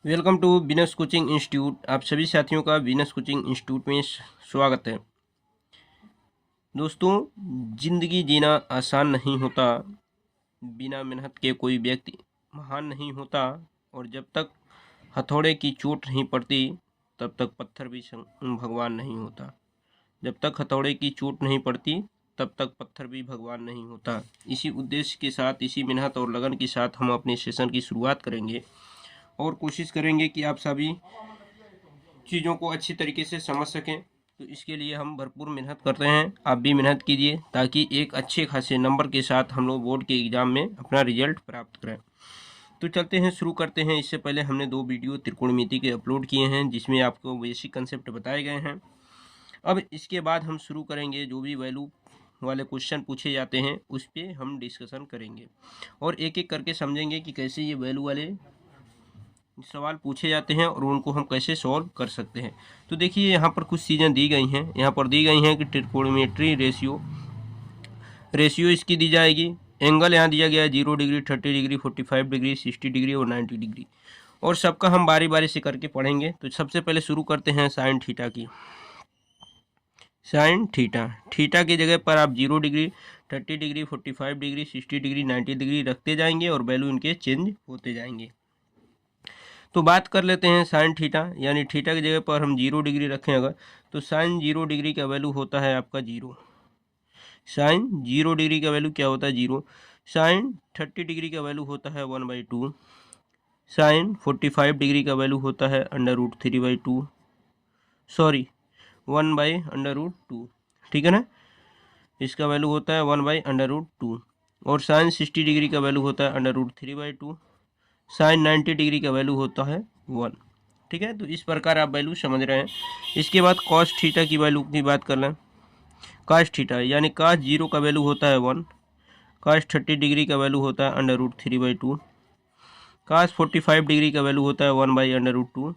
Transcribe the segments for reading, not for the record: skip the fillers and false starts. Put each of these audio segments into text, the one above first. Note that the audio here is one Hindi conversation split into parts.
Welcome to business coaching institute. आप सभी साथियों का बिजनेस कोचिंग इंस्टीट्यूट में स्वागत है। दोस्तों, जिंदगी जीना आसान नहीं होता। बिना मेहनत के कोई व्यक्ति महान नहीं होता। और जब तक हथौड़े की चोट नहीं पड़ती तब तक पत्थर भी भगवान नहीं होता। जब तक हथौड़े की चोट नहीं पड़ती तब तक पत्थर भी भगवान नहीं होता। इसी उद्देश्य के साथ, इसी मेहनत और लगन के साथ हम अपने सेशन की शुरुआत करेंगे और कोशिश करेंगे कि आप सभी चीज़ों को अच्छी तरीके से समझ सकें। तो इसके लिए हम भरपूर मेहनत करते हैं। आप भी मेहनत कीजिए ताकि एक अच्छे खासे नंबर के साथ हम लोग बोर्ड के एग्ज़ाम में अपना रिजल्ट प्राप्त करें। तो चलते हैं, शुरू करते हैं। इससे पहले हमने 2 वीडियो त्रिकोणमिति के अपलोड किए हैं जिसमें आपको बेसिक कंसेप्ट बताए गए हैं। अब इसके बाद हम शुरू करेंगे, जो भी वैल्यू वाले क्वेश्चन पूछे जाते हैं उस पर हम डिस्कशन करेंगे और एक एक करके समझेंगे कि कैसे ये वैल्यू वाले सवाल पूछे जाते हैं और उनको हम कैसे सॉल्व कर सकते हैं। तो देखिए, यहाँ पर कुछ चीज़ें दी गई हैं। यहाँ पर दी गई हैं कि ट्रिकोणोमेट्री रेशियो इसकी दी जाएगी। एंगल यहाँ दिया गया है 0 डिग्री, 30 डिग्री, 45 डिग्री, 60 डिग्री और 90 डिग्री। और सबका हम बारी बारी से करके पढ़ेंगे। तो सबसे पहले शुरू करते हैं साइन थीटा की। साइन थीटा, थीटा की जगह पर आप 0 degree, 30 degree, 45 degree, 60 degree, 90 degree रखते जाएंगे और वैल्यू इनके चेंज होते जाएंगे। तो बात कर लेते हैं साइन थीटा, यानी थीटा की जगह पर हम 0 डिग्री रखें अगर, तो साइन 0 डिग्री का वैल्यू होता है आपका 0। साइन 0 डिग्री का वैल्यू क्या होता है? 0। साइन 30 डिग्री का वैल्यू होता है 1/2। साइन 45 डिग्री का वैल्यू होता है √3/2, सॉरी 1/√2। ठीक है ना, इसका वैल्यू होता है 1/√2। और साइन 60 डिग्री का वैल्यू होता है √3/2। साइन 90 डिग्री का वैल्यू होता है 1। ठीक है, तो इस प्रकार आप वैल्यू समझ रहे हैं। इसके बाद कॉस थीटा की वैल्यू की बात कर लें। कॉस थीटा यानी कॉस 0 का वैल्यू होता है 1। कॉस 30 डिग्री का वैल्यू होता है √3/2। कॉस 45 डिग्री का वैल्यू होता है 1/√2।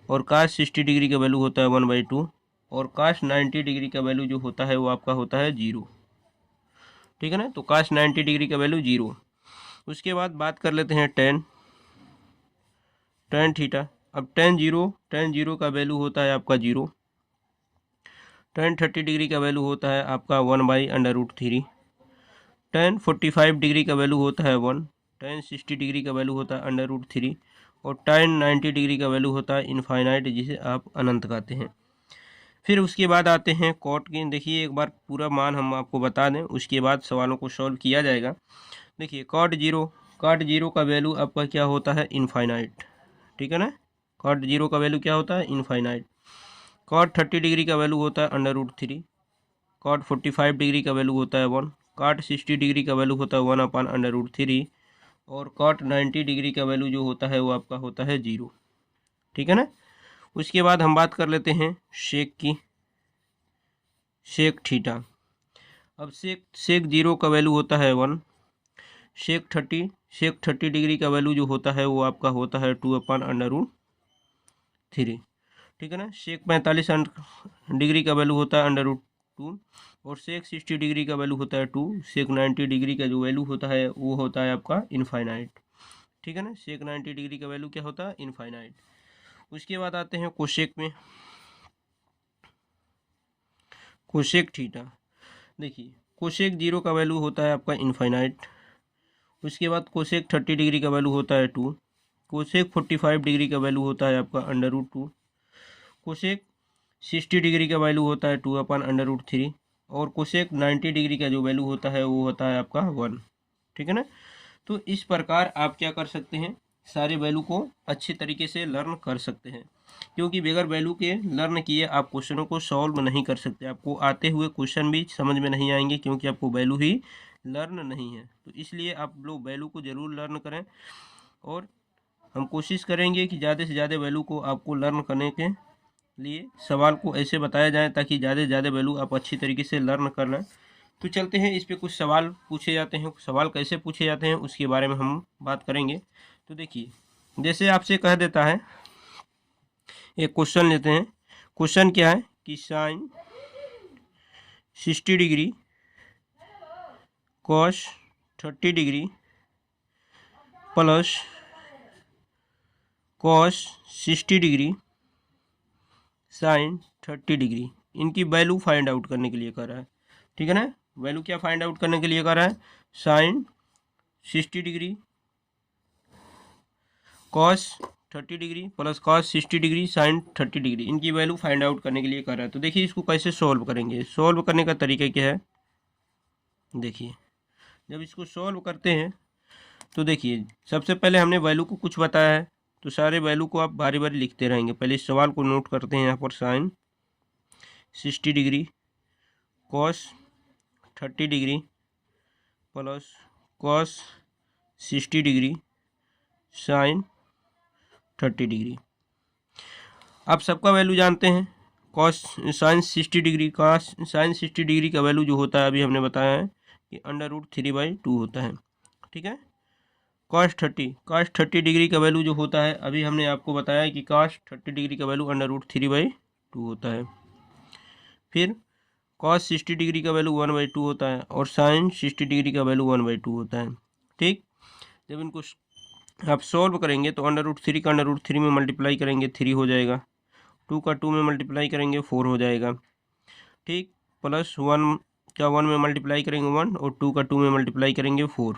और कॉस 60 डिग्री का वैल्यू होता है 1/2। और कॉस 90 डिग्री का वैल्यू जो होता है वो आपका होता है 0। ठीक है ना, तो कॉस 90 डिग्री का वैल्यू 0। उसके बाद बात कर लेते हैं टेन थीटा। अब टेन जीरो का वैल्यू होता है आपका 0। टेन 30 डिग्री का वैल्यू होता है आपका 1/√3। टेन 45 डिग्री का वैल्यू होता है 1। टेन 60 डिग्री का वैल्यू होता है √3। और टेन 90 डिग्री का वैल्यू होता है इनफाइनाइट, जिसे आप अनंत कहते हैं। फिर उसके बाद आते हैं कॉट की। देखिए, एक बार पूरा मान हम आपको बता दें, उसके बाद सवालों को सॉल्व किया जाएगा। देखिए, कॉट जीरो का वैल्यू आपका क्या होता है? इनफाइनाइट। ठीक है ना, कॉट 0 का वैल्यू क्या होता है? इनफाइनाइट। कॉट 30 डिग्री का वैल्यू होता है √3। कॉट 45 डिग्री का वैल्यू होता है 1। कॉट 60 डिग्री का वैल्यू होता है 1/√3। और कॉट 90 डिग्री का वैल्यू जो होता है वो आपका होता है 0। ठीक है ना। उसके बाद हम बात कर लेते हैं शेक की, शेक थीटा। अब शेक 0 का वैल्यू होता है 1। शेक 30 डिग्री का वैल्यू जो होता है वो आपका होता है 2/√3। ठीक है ना। शेक 45 डिग्री का वैल्यू होता है √2। और शेक 60 डिग्री का वैल्यू होता है 2। शेक 90 डिग्री का जो वैल्यू होता है वो होता है आपका इनफाइनाइट। ठीक है ना, शेक 90 डिग्री का वैल्यू क्या होता है? इनफाइनाइट। उसके बाद आते हैं कोशेक में, कोशेक थीटा। देखिए, कोशेक 0 का वैल्यू होता है आपका इनफाइनाइट। उसके बाद कोशेक 30 डिग्री का वैल्यू होता है 2। कोशेक 45 डिग्री का वैल्यू होता है आपका √2। कोशेक 60 डिग्री का वैल्यू होता है 2/√3। और कोशेक 90 डिग्री का जो वैल्यू होता है वो होता है आपका 1। ठीक है ना। तो इस प्रकार आप क्या कर सकते हैं? सारे वैल्यू को अच्छे तरीके से लर्न कर सकते हैं, क्योंकि बगैर वैल्यू के लर्न किए आप क्वेश्चनों को सॉल्व नहीं कर सकते। आपको आते हुए क्वेश्चन भी समझ में नहीं आएंगे, क्योंकि आपको वैल्यू ही लर्न नहीं है। तो इसलिए आप लोग वैल्यू को ज़रूर लर्न करें। और हम कोशिश करेंगे कि ज़्यादा से ज़्यादा वैल्यू को आपको लर्न करने के लिए सवाल को ऐसे बताया जाए ताकि ज़्यादा से ज़्यादा वैल्यू आप अच्छी तरीके से लर्न कर लें। तो चलते हैं, इस पे कुछ सवाल पूछे जाते हैं। सवाल कैसे पूछे जाते हैं उसके बारे में हम बात करेंगे। तो देखिए, जैसे आपसे कह देता है, एक क्वेश्चन लेते हैं। क्वेश्चन क्या है कि sine 60 degree cos 30 degree plus cos 60 degree sine 30 degree, इनकी वैल्यू फाइंड आउट करने के लिए कर रहा है, ठीक है ना। वैल्यू क्या फाइंड आउट करने के लिए कर रहा है, sine 60 degree cos 30 degree plus cos 60 degree sine 30 degree, इनकी वैल्यू फाइंड आउट करने के लिए कर रहा है। तो देखिए इसको कैसे सॉल्व करेंगे। सॉल्व करने का तरीका क्या है, देखिए जब इसको सॉल्व करते हैं तो देखिए सबसे पहले हमने वैल्यू को कुछ बताया है, तो सारे वैल्यू को आप बारी बारी लिखते रहेंगे। पहले इस सवाल को नोट करते हैं यहाँ पर, sine 60 degree cos 30 degree plus cos 60 degree sine 30 degree. आप सबका वैल्यू जानते हैं, कॉस साइन 60 डिग्री का साइन 60 डिग्री का वैल्यू जो होता है अभी हमने बताया है कि √3/2 होता है, ठीक है। कॉस 30 डिग्री का वैल्यू जो होता है अभी हमने आपको बताया कि कॉस 30 डिग्री का वैल्यू √3/2 होता है। फिर कॉस 60 डिग्री का वैल्यू 1/2 होता है और साइन 60 डिग्री का वैल्यू 1/2 होता है, ठीक। जब इनको आप सॉल्व करेंगे तो √3 का √3 में मल्टीप्लाई करेंगे 3 हो जाएगा, 2 का 2 में मल्टीप्लाई करेंगे 4 हो जाएगा, ठीक। प्लस 1 का 1 में मल्टीप्लाई करेंगे 1 और 2 का 2 में मल्टीप्लाई करेंगे 4।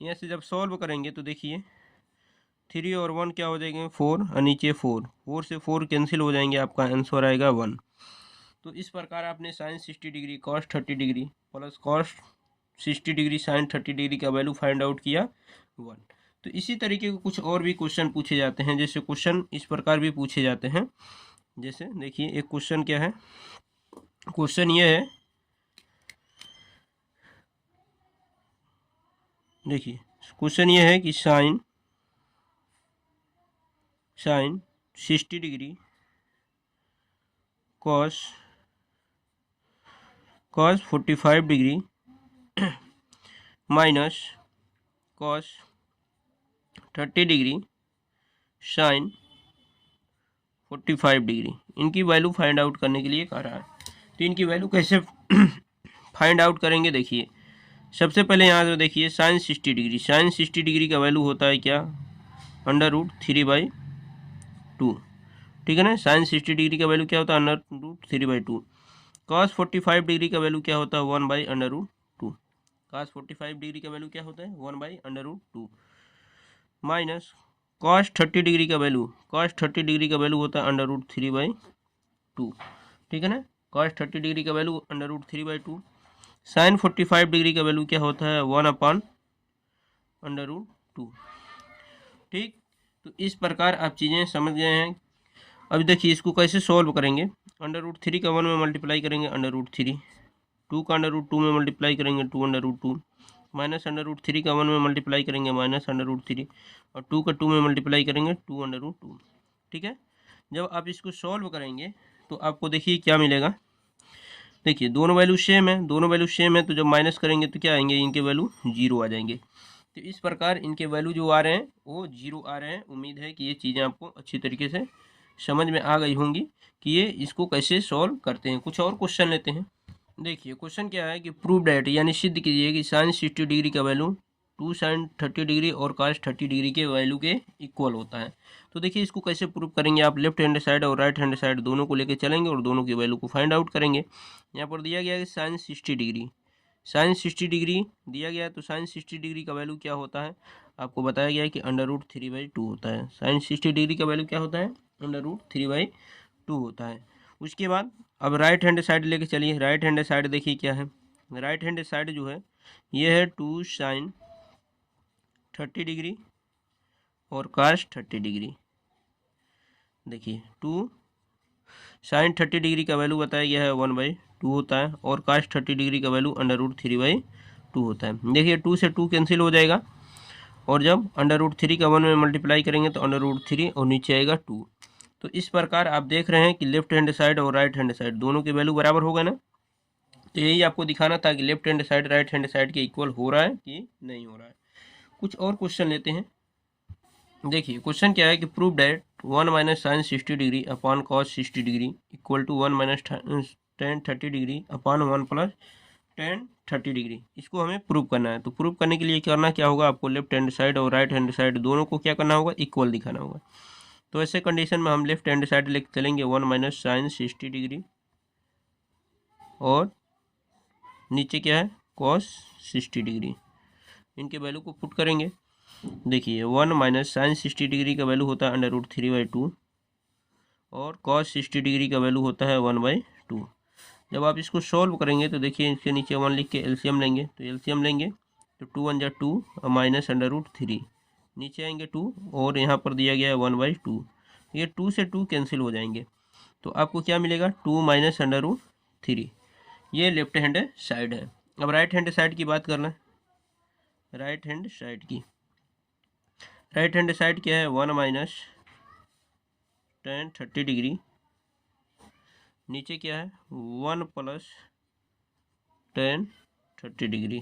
यहाँ से जब सॉल्व करेंगे तो देखिए 3 और 1 क्या हो जाएंगे 4 और नीचे 4 से 4 कैंसिल हो जाएंगे, आपका आंसर आएगा 1। तो इस प्रकार आपने sine 60 degree cos 30 degree plus cos 60 degree sine 30 degree का वैल्यू फाइंड आउट किया 1। तो इसी तरीके के कुछ और भी क्वेश्चन पूछे जाते हैं, जैसे क्वेश्चन इस प्रकार भी पूछे जाते हैं। जैसे देखिए एक क्वेश्चन क्या है, क्वेश्चन ये है, देखिए क्वेश्चन ये है कि sine 60 degree cos 45 degree minus cos 30 degree sine 45 degree, इनकी वैल्यू फाइंड आउट करने के लिए कह रहा है। तो इनकी वैल्यू कैसे फाइंड आउट करेंगे, देखिए सबसे पहले यहाँ से देखिए साइन 60 डिग्री का वैल्यू होता है क्या, √3/2, ठीक है ना। साइन 60 डिग्री का वैल्यू क्या होता है, √3/2। कॉस 45 डिग्री का वैल्यू क्या होता है, 1/√2। कॉस 45 डिग्री का वैल्यू क्या होता है, 1/√2 माइनस कॉस 30 डिग्री का वैल्यू होता है √3/2, ठीक है ना। कॉस 30 डिग्री का वैल्यू √3/2। साइन 45 डिग्री का वैल्यू क्या होता है, 1/√2, ठीक। तो इस प्रकार आप चीज़ें समझ गए हैं। अब देखिए इसको कैसे सॉल्व करेंगे, √3 का 1 में मल्टीप्लाई करेंगे √3, 2 का √2 में मल्टीप्लाई करेंगे 2/2, माइनस √3 का 1 में मल्टीप्लाई करेंगे -√3 और 2 का 2 में मल्टीप्लाई करेंगे 2/2, ठीक है। जब आप इसको सॉल्व करेंगे तो आपको देखिए क्या मिलेगा, देखिए दोनों वैल्यू सेम है, तो जब माइनस करेंगे तो क्या आएंगे, इनके वैल्यू 0 आ जाएंगे। तो इस प्रकार इनके वैल्यू जो आ रहे हैं वो 0 आ रहे हैं। उम्मीद है कि ये चीज़ें आपको अच्छी तरीके से समझ में आ गई होंगी कि ये इसको कैसे सॉल्व करते हैं। कुछ और क्वेश्चन लेते हैं। देखिए क्वेश्चन क्या है कि प्रूव डैट, यानी सिद्ध कीजिए कि साइन 60 डिग्री का वैल्यू 2 साइन 30 डिग्री और कॉस 30 डिग्री के वैल्यू के इक्वल होता है। तो देखिए इसको कैसे प्रूव करेंगे, आप लेफ्ट हैंड साइड और राइट हैंड साइड दोनों को लेके चलेंगे और दोनों की वैल्यू को फाइंड आउट करेंगे। यहाँ पर दिया गया है कि साइन 60 डिग्री दिया गया है, तो साइन 60 डिग्री का वैल्यू क्या होता है, आपको बताया गया है कि √3/2 होता है। साइन 60 डिग्री का वैल्यू क्या होता है, √3/2 होता है। उसके बाद अब राइट हैंड साइड लेके चलिए। राइट हैंड साइड देखिए क्या है, राइट हैंड साइड जो है ये है 2 साइन 30 डिग्री और कॉस 30 डिग्री। देखिए 2 साइन 30 डिग्री का वैल्यू बताया गया है 1/2 होता है और कॉस 30 डिग्री का वैल्यू √3/2 होता है। देखिए 2 से 2 कैंसिल हो जाएगा और जब √3 का 1 में मल्टीप्लाई करेंगे तो √3 और नीचे आएगा 2। तो इस प्रकार आप देख रहे हैं कि लेफ्ट हैंड साइड और राइट हैंड साइड दोनों की वैल्यू बराबर होगा ना। तो यही आपको दिखाना था कि left hand side right hand side के इक्वल हो रहा है कि नहीं हो रहा है। कुछ और क्वेश्चन लेते हैं। देखिए क्वेश्चन क्या है कि prove that 1 minus sine 60 degree upon cos 60 degree equal to 1 minus tan 30 degree upon 1 plus tan 30 degree. इसको हमें प्रूव करना है। तो प्रूव करने के लिए करना क्या होगा, आपको लेफ्ट हैंड साइड और राइट हैंड साइड दोनों को क्या करना होगा, इक्वल दिखाना होगा। तो ऐसे कंडीशन में हम लेफ्ट हैंड साइड लेके चलेंगे 1 माइनस साइन 60 डिग्री, और नीचे क्या है, कॉस 60 डिग्री। इनके वैल्यू को पुट करेंगे। देखिए 1 माइनस साइन 60 डिग्री का वैल्यू होता है √3/2, और कॉस 60 डिग्री का वैल्यू होता है 1/2। जब आप इसको सॉल्व करेंगे तो देखिए इसके नीचे 1 लिख के एलसीएम लेंगे। तो एलसीएम लेंगे तो 2 1 जा 2 माइनस √3, नीचे आएंगे 2, और यहाँ पर दिया गया है 1/2। ये 2 से 2 कैंसिल हो जाएंगे। तो आपको क्या मिलेगा, 2 माइनस √3। ये लेफ्ट हैंड साइड है। अब राइट हैंड साइड की बात करना है। राइट हैंड साइड की, राइट हैंड साइड क्या है, 1 माइनस tan 30 डिग्री, नीचे क्या है 1 प्लस tan 30 डिग्री।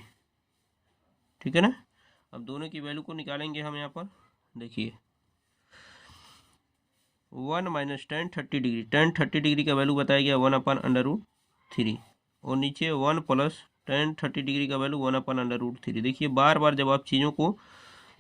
ठीक है ना। अब दोनों की वैल्यू को निकालेंगे हम यहाँ पर। देखिए 1 minus tan 30 degree, tan 30 degree का वैल्यू बताया गया 1/√3, और नीचे 1 प्लस tan 30 डिग्री का वैल्यू 1/√3। देखिए बार बार जब आप चीज़ों को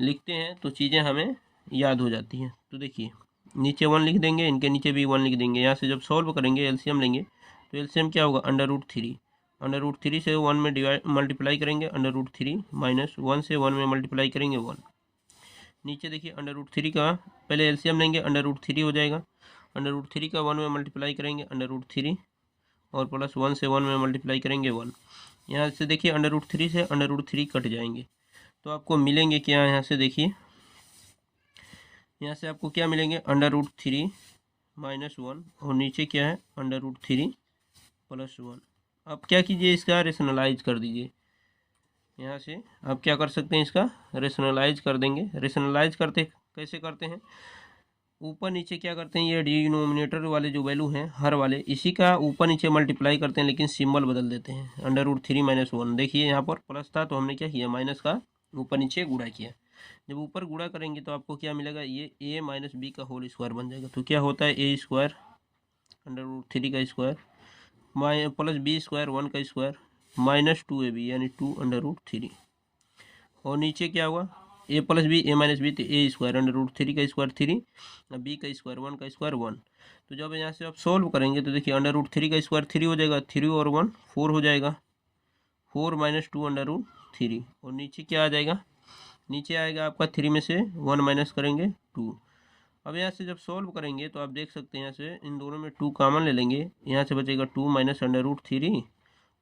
लिखते हैं तो चीज़ें हमें याद हो जाती हैं। तो देखिए नीचे 1 लिख देंगे, इनके नीचे भी 1 लिख देंगे। यहाँ से जब सॉल्व करेंगे एलसीएम लेंगे तो एलसीएम क्या होगा, √3। √3 से 1 में मल्टीप्लाई करेंगे, √3 माइनस 1 से 1 में मल्टीप्लाई करेंगे 1। नीचे देखिए √3 का पहले एलसीएम लेंगे, √3 हो जाएगा। √3 का 1 में मल्टीप्लाई करेंगे √3, और प्लस 1 से 1 में मल्टीप्लाई करेंगे 1। यहाँ से देखिए √3 से √3 कट जाएंगे, तो आपको मिलेंगे क्या, यहाँ से देखिए यहाँ से आपको क्या मिलेंगे, √3 माइनस 1, और नीचे क्या है √3 प्लस 1। अब क्या कीजिए, इसका रेशनलाइज कर दीजिए। यहाँ से आप क्या कर सकते हैं, इसका रेशनलाइज कर देंगे। रेशनलाइज करते कैसे करते हैं, ऊपर नीचे क्या करते हैं, ये डिनोमिनेटर वाले जो वैल्यू हैं हर वाले, इसी का ऊपर नीचे मल्टीप्लाई करते हैं, लेकिन सिंबल बदल देते हैं। √3 माइनस 1, देखिए यहाँ पर प्लस था तो हमने क्या किया, माइनस का ऊपर नीचे गुणा किया। जब ऊपर गुणा करेंगे तो आपको क्या मिलेगा, ये a माइनस बी का होल स्क्वायर बन जाएगा। तो क्या होता है, a स्क्वायर √3 का स्क्वायर प्लस b स्क्वायर 1 का स्क्वायर माइनस 2ab, यानी 2√3। और नीचे क्या हुआ, a plus b, a minus b, तो a स्क्वायर √3 का स्क्वायर 3, b का स्क्वायर 1 का स्क्वायर 1। तो जब यहाँ से आप सॉल्व करेंगे तो देखिए √3 का स्क्वायर 3 हो जाएगा, 3 और 1 4 हो जाएगा, 4 माइनस 2√3। और नीचे क्या आ जाएगा, नीचे आएगा आपका 3 में से 1 माइनस करेंगे 2। अब यहाँ से जब सॉल्व करेंगे तो आप देख सकते हैं यहाँ से इन दोनों में 2 कॉमन ले लेंगे, यहाँ से बचेगा 2 माइनस √3,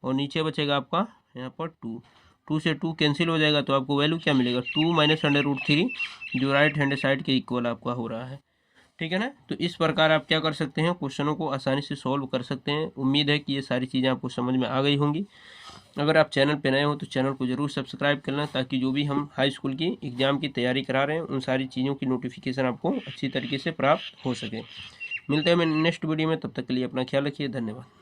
और नीचे बचेगा आपका यहाँ पर 2 से 2 कैंसिल हो जाएगा। तो आपको वैल्यू क्या मिलेगा, 2 माइनस √3, जो राइट हैंड साइड के इक्वल आपका हो रहा है। ठीक है ना। तो इस प्रकार आप क्या कर सकते हैं, क्वेश्चनों को आसानी से सॉल्व कर सकते हैं। उम्मीद है कि ये सारी चीज़ें आपको समझ में आ गई होंगी। अगर आप चैनल पर नए हो तो चैनल को ज़रूर सब्सक्राइब करना, ताकि जो भी हम हाई स्कूल की एग्ज़ाम की तैयारी करा रहे हैं उन सारी चीज़ों की नोटिफिकेशन आपको अच्छी तरीके से प्राप्त हो सके। मिलते हैं मैं नेक्स्ट वीडियो में, तब तक के लिए अपना ख्याल रखिए। धन्यवाद।